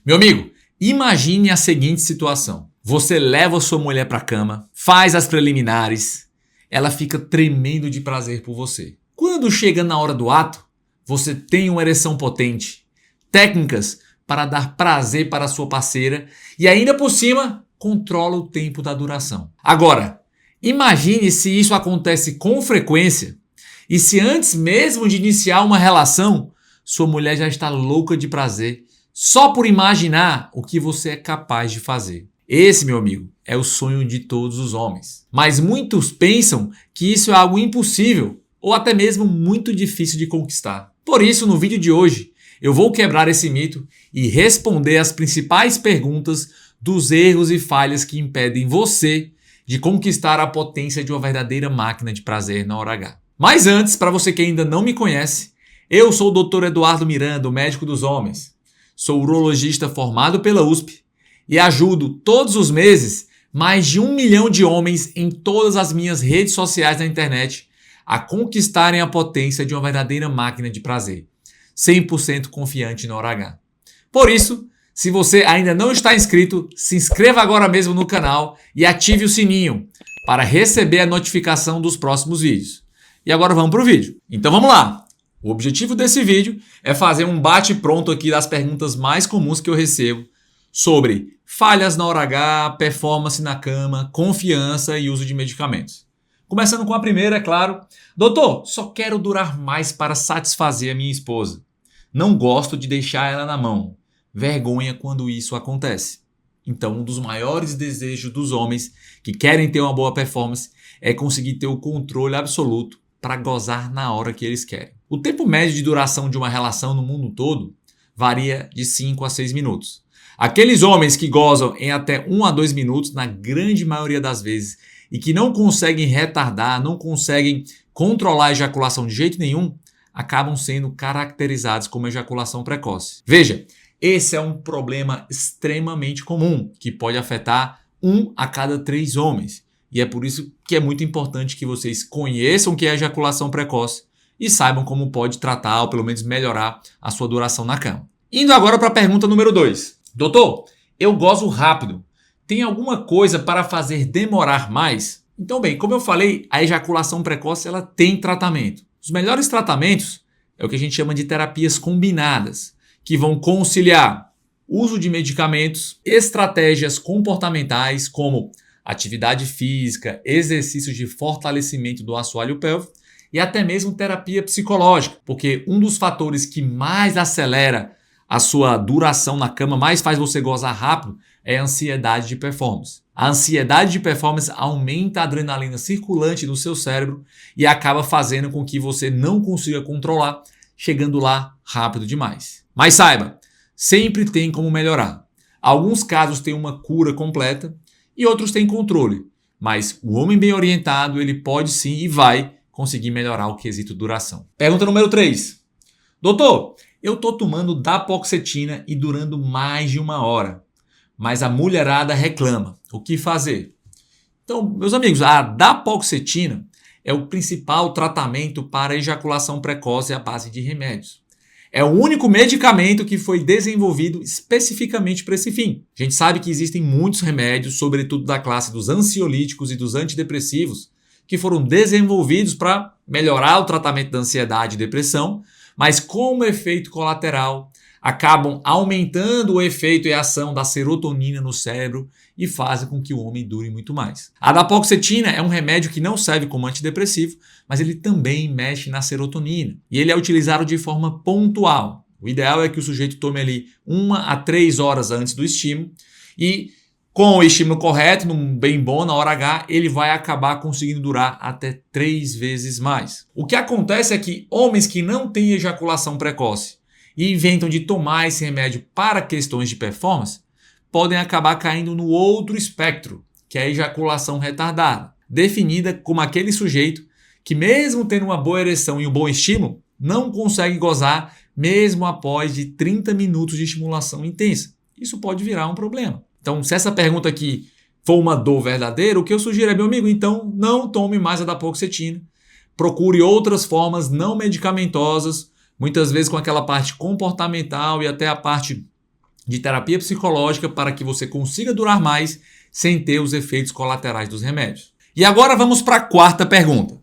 Meu amigo, imagine a seguinte situação. Você leva sua mulher para a cama, faz as preliminares, ela fica tremendo de prazer por você. Quando chega na hora do ato, você tem uma ereção potente, técnicas para dar prazer para a sua parceira e ainda por cima controla o tempo da duração. Agora, imagine se isso acontece com frequência e se antes mesmo de iniciar uma relação, sua mulher já está louca de prazer só por imaginar o que você é capaz de fazer. Esse, meu amigo, é o sonho de todos os homens. Mas muitos pensam que isso é algo impossível ou até mesmo muito difícil de conquistar. Por isso, no vídeo de hoje, eu vou quebrar esse mito e responder as principais perguntas dos erros e falhas que impedem você de conquistar a potência de uma verdadeira máquina de prazer na hora H. Mas antes, para você que ainda não me conhece, eu sou o Dr. Eduardo Miranda, o médico dos homens. Sou urologista formado pela USP e ajudo todos os meses mais de 1 milhão de homens em todas as minhas redes sociais na internet a conquistarem a potência de uma verdadeira máquina de prazer, 100% confiante na hora H. Por isso, se você ainda não está inscrito, se inscreva agora mesmo no canal e ative o sininho para receber a notificação dos próximos vídeos. E agora vamos para o vídeo. Então vamos lá! O objetivo desse vídeo é fazer um bate-pronto aqui das perguntas mais comuns que eu recebo sobre falhas na hora H, performance na cama, confiança e uso de medicamentos. Começando com a primeira, é claro. Doutor, só quero durar mais para satisfazer a minha esposa. Não gosto de deixar ela na mão. Vergonha quando isso acontece. Então, um dos maiores desejos dos homens que querem ter uma boa performance é conseguir ter o controle absoluto para gozar na hora que eles querem. O tempo médio de duração de uma relação no mundo todo varia de 5 a 6 minutos. Aqueles homens que gozam em até 1 a 2 minutos, na grande maioria das vezes, e que não conseguem retardar, não conseguem controlar a ejaculação de jeito nenhum, acabam sendo caracterizados como ejaculação precoce. Veja, esse é um problema extremamente comum, que pode afetar 1 a cada 3 homens. E é por isso que é muito importante que vocês conheçam o que é ejaculação precoce e saibam como pode tratar ou pelo menos melhorar a sua duração na cama. Indo agora para a pergunta número 2. Doutor, eu gozo rápido. Tem alguma coisa para fazer demorar mais? Então bem, como eu falei, a ejaculação precoce ela tem tratamento. Os melhores tratamentos é o que a gente chama de terapias combinadas, que vão conciliar uso de medicamentos, estratégias comportamentais como atividade física, exercícios de fortalecimento do assoalho pélvico e até mesmo terapia psicológica, porque um dos fatores que mais acelera a sua duração na cama, mais faz você gozar rápido, é a ansiedade de performance. A ansiedade de performance aumenta a adrenalina circulante no seu cérebro e acaba fazendo com que você não consiga controlar, chegando lá rápido demais. Mas saiba, sempre tem como melhorar. Alguns casos têm uma cura completa e outros têm controle, mas o homem bem orientado ele pode sim e vai conseguir melhorar o quesito duração. Pergunta número 3. Doutor, eu estou tomando dapaoxetina e durando mais de 1 hora, mas a mulherada reclama. O que fazer? Então, meus amigos, a dapaoxetina é o principal tratamento para ejaculação precoce à base de remédios. É o único medicamento que foi desenvolvido especificamente para esse fim. A gente sabe que existem muitos remédios, sobretudo da classe dos ansiolíticos e dos antidepressivos, que foram desenvolvidos para melhorar o tratamento da ansiedade e depressão, mas como efeito colateral, acabam aumentando o efeito e a ação da serotonina no cérebro e fazem com que o homem dure muito mais. A dapaoxetina é um remédio que não serve como antidepressivo, mas ele também mexe na serotonina. E ele é utilizado de forma pontual. O ideal é que o sujeito tome ali 1 a 3 horas antes do estímulo e com o estímulo correto, num bem bom, na hora H, ele vai acabar conseguindo durar até 3 vezes mais. O que acontece é que homens que não têm ejaculação precoce e inventam de tomar esse remédio para questões de performance, podem acabar caindo no outro espectro, que é a ejaculação retardada, definida como aquele sujeito que mesmo tendo uma boa ereção e um bom estímulo, não consegue gozar mesmo após de 30 minutos de estimulação intensa. Isso pode virar um problema. Então, se essa pergunta aqui for uma dor verdadeira, o que eu sugiro é, meu amigo, então não tome mais a dapaoxetina. Procure outras formas não medicamentosas, muitas vezes com aquela parte comportamental e até a parte de terapia psicológica para que você consiga durar mais sem ter os efeitos colaterais dos remédios. E agora vamos para a quarta pergunta.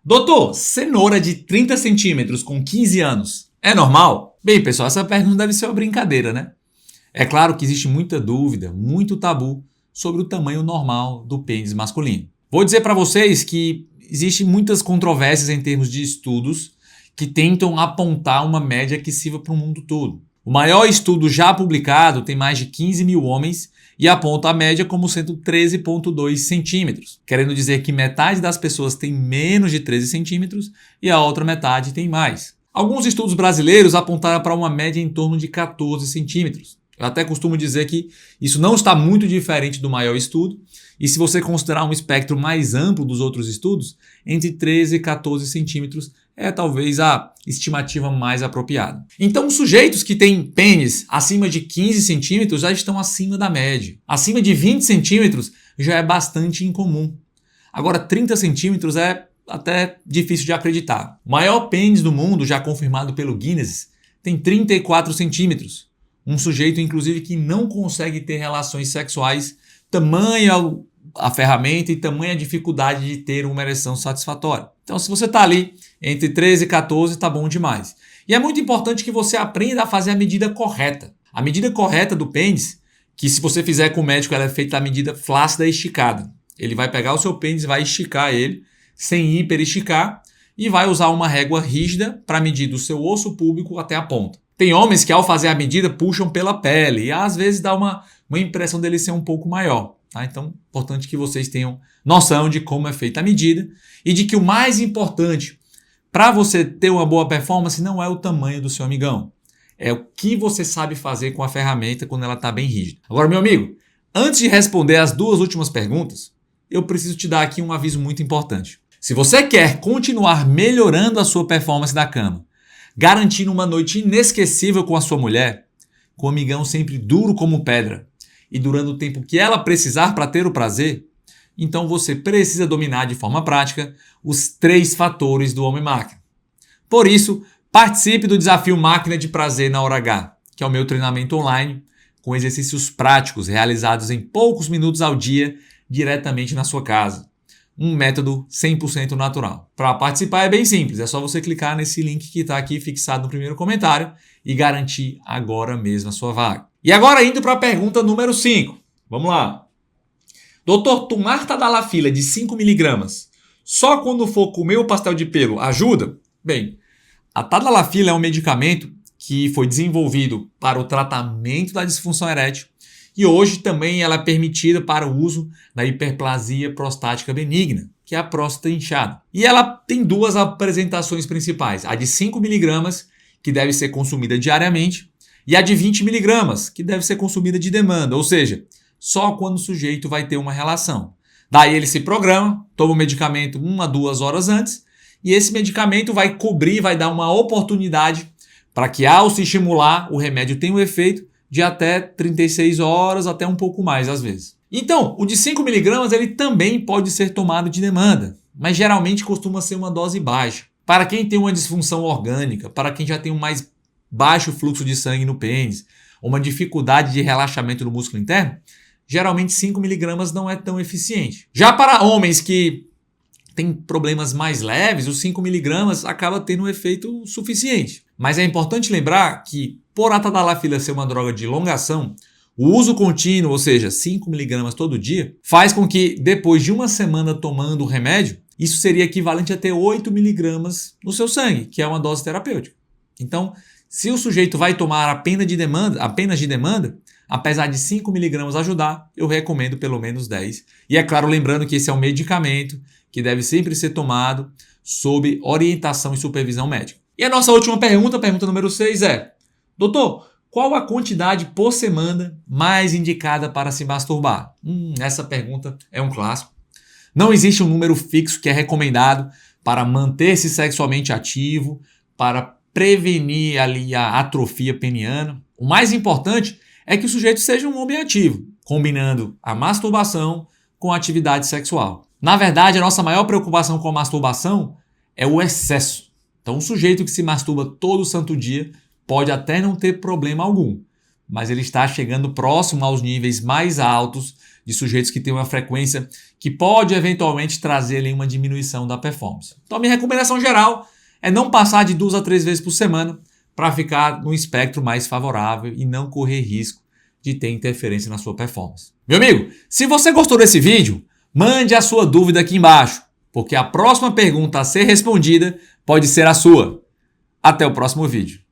Doutor, cenoura de 30 centímetros com 15 anos é normal? Bem, pessoal, essa pergunta deve ser uma brincadeira, né? É claro que existe muita dúvida, muito tabu sobre o tamanho normal do pênis masculino. Vou dizer para vocês que existem muitas controvérsias em termos de estudos que tentam apontar uma média que sirva para o mundo todo. O maior estudo já publicado tem mais de 15 mil homens e aponta a média como sendo 13,2 centímetros, querendo dizer que metade das pessoas tem menos de 13 centímetros e a outra metade tem mais. Alguns estudos brasileiros apontaram para uma média em torno de 14 centímetros. Eu até costumo dizer que isso não está muito diferente do maior estudo, e se você considerar um espectro mais amplo dos outros estudos, entre 13 e 14 centímetros é talvez a estimativa mais apropriada. Então, os sujeitos que têm pênis acima de 15 centímetros já estão acima da média. Acima de 20 centímetros já é bastante incomum. Agora, 30 centímetros é até difícil de acreditar. O maior pênis do mundo, já confirmado pelo Guinness, tem 34 centímetros. Um sujeito, inclusive, que não consegue ter relações sexuais, tamanha a ferramenta e tamanha a dificuldade de ter uma ereção satisfatória. Então, se você está ali entre 13 e 14, está bom demais. E é muito importante que você aprenda a fazer a medida correta. A medida correta do pênis, que se você fizer com o médico, ela é feita a medida flácida e esticada. Ele vai pegar o seu pênis, vai esticar ele, sem hiperesticar, e vai usar uma régua rígida para medir do seu osso púbico até a ponta. Tem homens que, ao fazer a medida, puxam pela pele e às vezes dá uma impressão dele ser um pouco maior. Tá? Então, é importante que vocês tenham noção de como é feita a medida e de que o mais importante para você ter uma boa performance não é o tamanho do seu amigão, é o que você sabe fazer com a ferramenta quando ela está bem rígida. Agora, meu amigo, antes de responder as duas últimas perguntas, eu preciso te dar aqui um aviso muito importante. Se você quer continuar melhorando a sua performance da cama, garantindo uma noite inesquecível com a sua mulher, com o amigão sempre duro como pedra e durando o tempo que ela precisar para ter o prazer, então você precisa dominar de forma prática os 3 fatores do homem-máquina. Por isso, participe do desafio Máquina de Prazer na Hora H, que é o meu treinamento online com exercícios práticos realizados em poucos minutos ao dia diretamente na sua casa. Um método 100% natural. Para participar é bem simples, é só você clicar nesse link que está aqui fixado no primeiro comentário e garantir agora mesmo a sua vaga. E agora indo para a pergunta número 5. Vamos lá. Doutor, tomar tadalafila de 5mg só quando for comer o pastel de pelo ajuda? Bem, a tadalafila é um medicamento que foi desenvolvido para o tratamento da disfunção erétil e hoje também ela é permitida para o uso na hiperplasia prostática benigna, que é a próstata inchada. E ela tem 2 apresentações principais, a de 5mg, que deve ser consumida diariamente, e a de 20mg, que deve ser consumida de demanda, ou seja, só quando o sujeito vai ter uma relação. Daí ele se programa, toma o medicamento 1 a 2 horas antes, e esse medicamento vai cobrir, vai dar uma oportunidade para que, ao se estimular, o remédio tenha um efeito de até 36 horas, até um pouco mais às vezes. Então, o de 5mg ele também pode ser tomado de demanda, mas geralmente costuma ser uma dose baixa. Para quem tem uma disfunção orgânica, para quem já tem um mais baixo fluxo de sangue no pênis, ou uma dificuldade de relaxamento do músculo interno, geralmente 5mg não é tão eficiente. Já para homens que têm problemas mais leves, os 5mg acaba tendo um efeito suficiente. Mas é importante lembrar que, por a tadalafila ser uma droga de longa ação, o uso contínuo, ou seja, 5mg todo dia, faz com que, depois de uma semana tomando o remédio, isso seria equivalente a ter 8mg no seu sangue, que é uma dose terapêutica. Então, se o sujeito vai tomar apenas de demanda, apesar de 5mg ajudar, eu recomendo pelo menos 10. E é claro, lembrando que esse é um medicamento que deve sempre ser tomado sob orientação e supervisão médica. E a nossa última pergunta, pergunta número 6 é: doutor, qual a quantidade por semana mais indicada para se masturbar? Essa pergunta é um clássico. Não existe um número fixo que é recomendado para manter-se sexualmente ativo, para prevenir ali a atrofia peniana. O mais importante é que o sujeito seja um homem ativo, combinando a masturbação com a atividade sexual. Na verdade, a nossa maior preocupação com a masturbação é o excesso. Então, um sujeito que se masturba todo santo dia pode até não ter problema algum, mas ele está chegando próximo aos níveis mais altos de sujeitos que têm uma frequência que pode eventualmente trazer ali uma diminuição da performance. Então, a minha recomendação geral é não passar de 2 a 3 vezes por semana para ficar num espectro mais favorável e não correr risco de ter interferência na sua performance. Meu amigo, se você gostou desse vídeo, mande a sua dúvida aqui embaixo, porque a próxima pergunta a ser respondida pode ser a sua. Até o próximo vídeo.